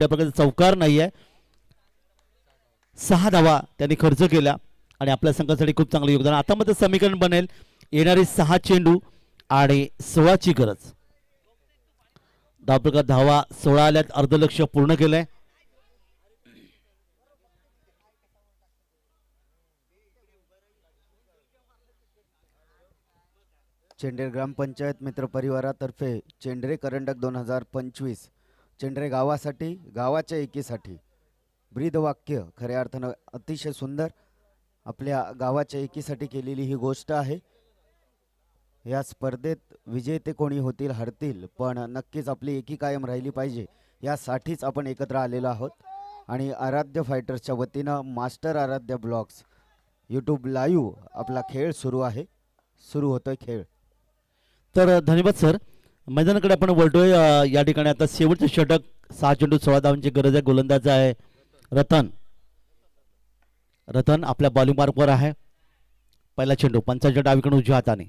त्या प्रकारचा चौकार नाहीये. 6 धावा त्यांनी खर्च केला आणि आपल्या संघासाठी खूप चांगलं योगदान. आता मध्ये समीकरण बनेल येणारी 6 चेंडू आणि 16 ची गरज. धावप्रकार धावा 16 आल्यात, अर्धलक्ष पूर्ण केलंय. चेंडरे ग्रामपंचायत मित्र परिवारातर्फे चेंडरे करंडक 2025 चेंडरे गावासाठी, गावाच्या एकीसाठी ब्रीदवाक्य खऱ्या अर्थानं अतिशय सुंदर आपल्या गावाच्या एकीसाठी केलेली ही गोष्ट आहे. या स्पर्धेत विजेते कोणी होतील हरतील, पण नक्कीच आपली एकी कायम राहिली पाहिजे यासाठीच आपण एकत्र आलेलो आहोत. आणि आराध्य फायटर्सच्या वतीनं मास्टर आराध्य ब्लॉग्स यूट्यूब लाईव्ह आपला खेळ सुरू आहे. सुरू होतोय खेळ. तर धन्यवाद सर. मैदानाकडे आपण वळतोय. या ठिकाणी आता शेवटचे षटक 6 चेंडू 16 धावांची गरज आहे. गोलंदाज आहे रतन. रतन आपल्या बॉलिंग मार्कवर आहे. पहिला चेंडू पंचांच्या डावीकडून उजव्या हाताने.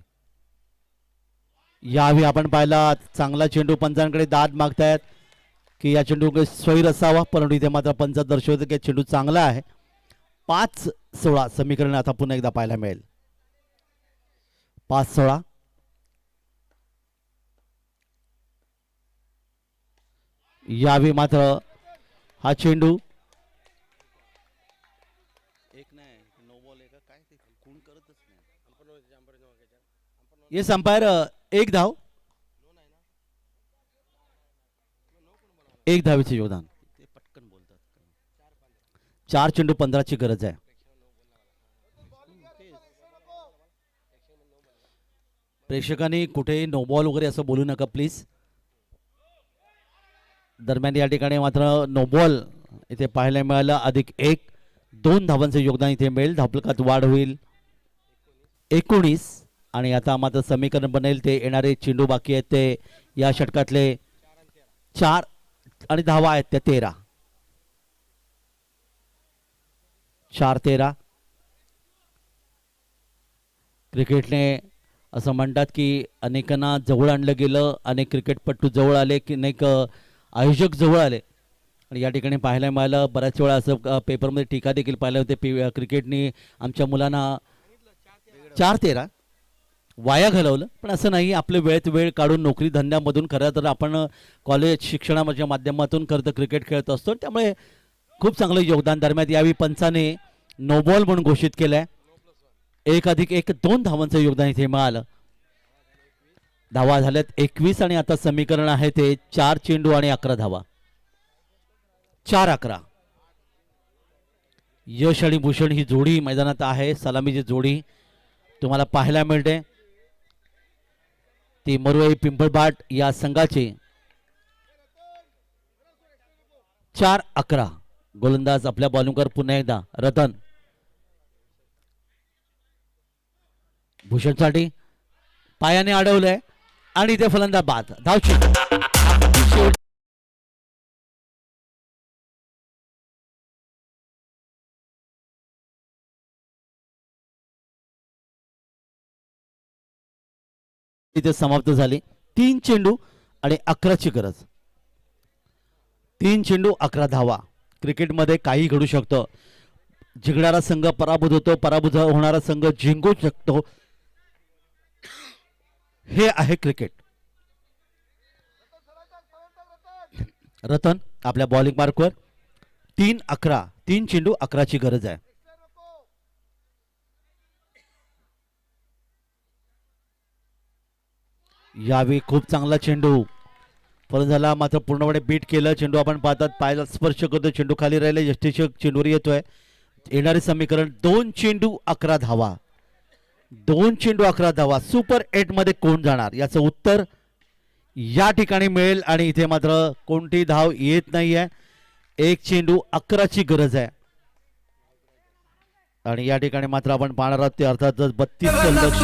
यावेळी आपण पाहिला चांगला चेंडू पंचांकडे दाद मागतायत की या चेंडू स्वैर असावा, परंतु इथे मात्र पंच दर्शवते की चेंडू चांगला आहे. 5-16 समीकरण आता पुन्हा एकदा पाहायला मिळेल. 5-16 यावेळी मात्र हा चेंडू येस अंपायर 1 धाव, 1 धावेचे योगदान. पटकन बोलतात. 4 चेंडू 15 ची गरज आहे. प्रेक्षकांनी कुठेही नो बॉल वगैरे असं बोलू नका प्लीज. दरम्यान या ठिकाणी मात्र नो बॉल इथे पाहायला मिळालं. +1 2 धावांचे योगदान इथे मिळेल. धावफलकात वाढ होईल 19. आणि आता मात्र समीकरण बनेल ते येणारे चेंडू बाकी आहेत ते या षटकातले 4 आणि धावा आहेत त्या 13. 4-13. क्रिकेटने असं म्हणतात की अनेकांना जवळ आणलं गेलं, अनेक क्रिकेटपटू जवळ आले की अनेक आयोजक जवळ आले. आणि या ठिकाणी पाहायला मिळालं बऱ्याच वेळा असं पेपरमध्ये टीका देखील पाहिलं होते क्रिकेटने आमच्या मुलांना 4-13 वाया घालवलं. पण असं नाही, आपले वेळेत वेळ काढून नोकरी धंद्यामधून खरं तर आपण कॉलेज शिक्षणाच्या माध्यमातून खरं तर क्रिकेट खेळत असतो. त्यामुळे खूप चांगलं योगदान. दरम्यान यावेळी पंचाने नो बॉल म्हणून घोषित केलंय. 1+1 2 धावांचं योगदान इथे मिळालं. धावा झाल्यात 21 आणि आता समीकरण आहे ते 4 चेंडू आणि 11 धावा. 4-11. यश आणि भूषण ही जोडी मैदानात आहे. सलामीची जोडी तुम्हाला पाहायला मिळते. ती मरुई पिंपळबाट या संघाची. 4-11. गोलंदाज आपल्या बॉलिंगवर पुन्हा एकदा रतन. भूषणसाठी पायाने अडवलंय आणि इथे फलंदाज बाद. धावचेंडू इथे समाप्त झाली. 3 चेंडू आणि 11 ची गरज. 3 चेंडू 11 धावा. क्रिकेटमध्ये काही घडू शकतं. जिंकणारा संघ पराभूत होतो, पराभूत होणारा संघ जिंकू शकतो. हे आहे क्रिकेट. रतन आपल्या बॉलिंग मार्कवर. 3-11. 3 चेंडू 11 ची गरज आहे. यावेळी खूप चांगला चेंडू परत झाला, मात्र पूर्णपणे बीट केलं. चेंडू आपण पाहतात पायाला स्पर्श करतो, चेंडू खाली राहिले. यष्टीचक चेंडूवर येतोय. येणारे समीकरण 2 चेंडू 11 धावा. 2 चेंडू 11 धावा. सुपर 8 मध्ये कोण जाणार याचं उत्तर या ठिकाणी मिळेल. आणि इथे मात्र कोणती धाव येत नाहीये. 1 चेंडू 11 ची गरज आहे. आणि या ठिकाणी मात्र आपण पाहणार आहोत ते अर्थातच 32 लक्ष